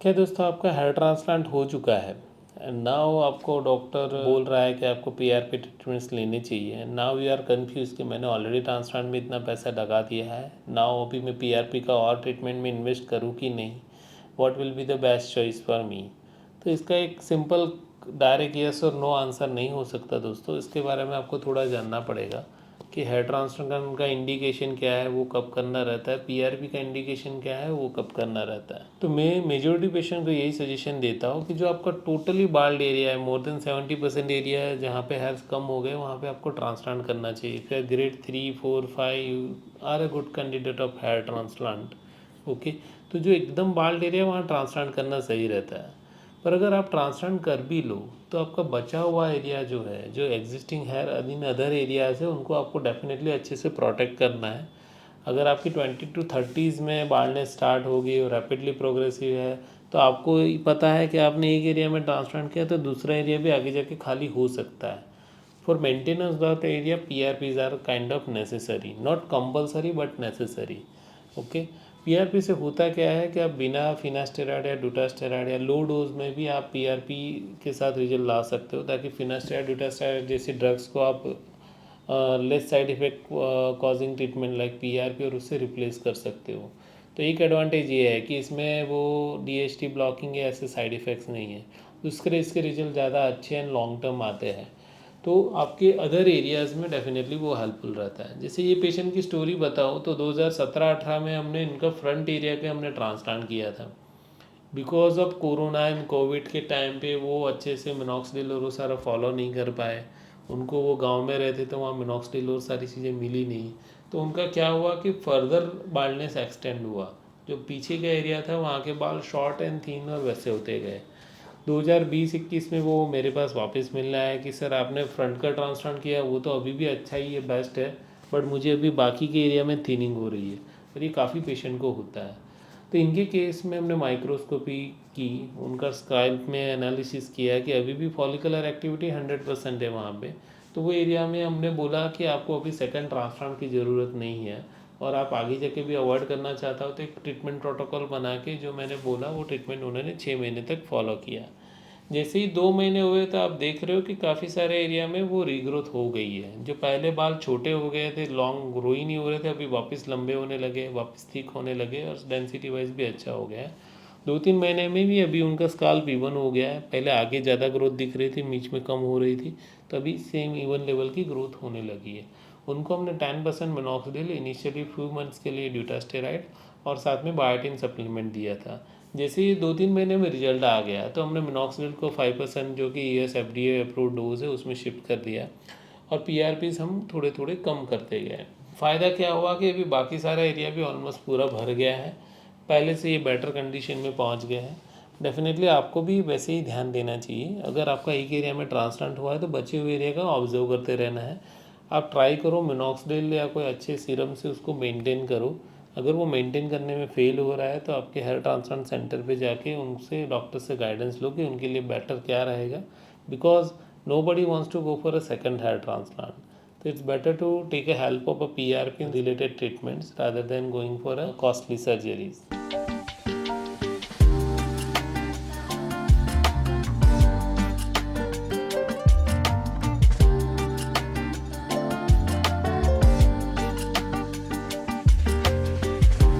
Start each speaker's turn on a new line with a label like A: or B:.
A: क्या दोस्तों, आपका हेयर ट्रांसप्लांट हो चुका है एंड नाउ आपको डॉक्टर बोल रहा है कि आपको पीआरपी ट्रीटमेंट्स लेने चाहिए। नाउ यू आर कंफ्यूज कि मैंने ऑलरेडी ट्रांसप्लांट में इतना पैसा लगा दिया है, नाउ अभी मैं पीआरपी का और ट्रीटमेंट में इन्वेस्ट करूँ कि नहीं, what will be the best choice for me. तो इसका एक सिंपल डायरेक्ट यस और नो आंसर नहीं हो सकता दोस्तों। इसके बारे में आपको थोड़ा जानना पड़ेगा कि हेयर ट्रांसप्लांट का इंडिकेशन क्या है, वो कब करना रहता है, पीआरपी का इंडिकेशन क्या है, वो कब करना रहता है। तो मैं मेजोरिटी पेशेंट को यही सजेशन देता हूँ कि जो आपका टोटली बाल्ड एरिया है, मोर देन 70% एरिया है जहाँ पे हेयर्स कम हो गए, वहाँ पे आपको ट्रांसप्लांट करना चाहिए। फिर grade 3, 4, 5 are a good candidate of hair transplant. Okay, तो जो एकदम बाल्ड एरिया है वहाँ ट्रांसप्लांट करना सही रहता है। पर अगर आप ट्रांसप्लांट कर भी लो तो आपका बचा हुआ एरिया जो है, जो existing here in other areas है, उनको आपको डेफिनेटली अच्छे से प्रोटेक्ट करना है। अगर आपकी 20 to 30s में बाल्डनेस स्टार्ट होगी और रैपिडली प्रोग्रेसिव है, तो आपको पता है कि आपने एक एरिया में ट्रांसप्लांट किया तो दूसरा एरिया भी आगे जाके खाली हो सकता है। For maintenance that area PRPs are kind of necessary, not compulsory but necessary. Okay, PRP से होता क्या है कि आप बिना फिनास्टेरॉइड या डूटास्टेरॉइड या लो डोज में भी आप पीआरपी के साथ रिजल्ट ला सकते हो, ताकि फिनास्टेरॉइड डूटास्टेरॉइड जैसी ड्रग्स को आप less side effect causing treatment like PRP और उससे रिप्लेस कर सकते हो। तो एक एडवांटेज ये है कि इसमें वो डीएचटी ब्लॉकिंग या ऐसे साइड इफ़ेक्ट्स नहीं है। दूसरे इसके रिजल्ट ज़्यादा अच्छे एंड लॉन्ग टर्म आते हैं, तो आपके अदर एरियाज़ में डेफिनेटली वो हेल्पफुल रहता है। जैसे ये पेशेंट की स्टोरी बताऊँ तो 2017-18 में हमने इनका फ्रंट एरिया के हमने ट्रांसप्लांट किया था। Because of corona and Covid के टाइम पे वो अच्छे से मिनॉक्सिडिल और वो सारा फॉलो नहीं कर पाए। उनको, वो गांव में रहते तो वहाँ मिनॉक्सिडिल और सारी चीज़ें मिली नहीं, तो उनका क्या हुआ कि फर्दर बाल्डनेस एक्सटेंड हुआ। जो पीछे का एरिया था वहाँ के बाल शॉर्ट एंड थिन और वैसे होते गए। 2020-21 में वो मेरे पास वापस मिलना है कि सर आपने फ्रंट का ट्रांसप्लांट किया, वो तो अभी भी अच्छा ही है, बेस्ट है, बट मुझे अभी बाकी के एरिया में थिनिंग हो रही है। और ये काफ़ी पेशेंट को होता है। तो इनके केस में हमने माइक्रोस्कोपी की, उनका स्काल्प में एनालिसिस किया कि अभी भी फॉलिकुलर एक्टिविटी 100% है वहाँ पे। तो वो एरिया में हमने बोला कि आपको अभी सेकंड ट्रांसप्लांट की ज़रूरत नहीं है, और आप आगे जाके भी अवॉइड करना चाहता हो तो एक ट्रीटमेंट प्रोटोकॉल बना के, जो मैंने बोला वो ट्रीटमेंट उन्होंने 6 महीने तक फॉलो किया। जैसे ही 2 महीने हुए तो आप देख रहे हो कि काफ़ी सारे एरिया में वो रीग्रोथ हो गई है। जो पहले बाल छोटे हो गए थे, लॉन्ग ग्रो ही नहीं हो रहे थे, अभी वापस लंबे होने लगे, वापस थिक होने लगे और डेंसिटी वाइज भी अच्छा हो गया है। 2-3 महीने में भी अभी उनका स्काल्प इवन हो गया है। पहले आगे ज़्यादा ग्रोथ दिख रही थी, बीच में कम हो रही थी, तो अभी सेम इवन लेवल की ग्रोथ होने लगी है। उनको हमने 10% मिनॉक्सिडिल, इनिशियली फ्यू मंथ्स के लिए ड्यूटास्टेराइड और साथ में बायोटिन सप्लीमेंट दिया था। जैसे ही 2-3 महीने में रिजल्ट आ गया तो हमने मिनॉक्सिडिल को 5% जो कि यूएस एफडीए अप्रूव्ड डोज है उसमें शिफ्ट कर दिया, और पीआरपीज हम थोड़े थोड़े कम करते गए। फ़ायदा क्या हुआ कि अभी बाकी सारा एरिया भी ऑलमोस्ट पूरा भर गया है, पहले से ये बेटर कंडीशन में पहुंच गए हैं। डेफिनेटली आपको भी वैसे ही ध्यान देना चाहिए। अगर आपका एक एरिया में ट्रांसप्लांट हुआ है तो बचे हुए एरिया का ऑब्जर्व करते रहना है। आप ट्राई करो मिनॉक्सिडिल या कोई अच्छे सीरम से उसको मेंटेन करो। अगर वो मेंटेन करने में फेल हो रहा है तो आपके हेयर ट्रांसप्लांट सेंटर पे जाके उनसे, डॉक्टर से गाइडेंस लो कि उनके लिए बेटर क्या रहेगा, because nobody wants to go for a second hair transplant. So it's better to take a help of a PRP related treatments rather than going for a costly surgeries.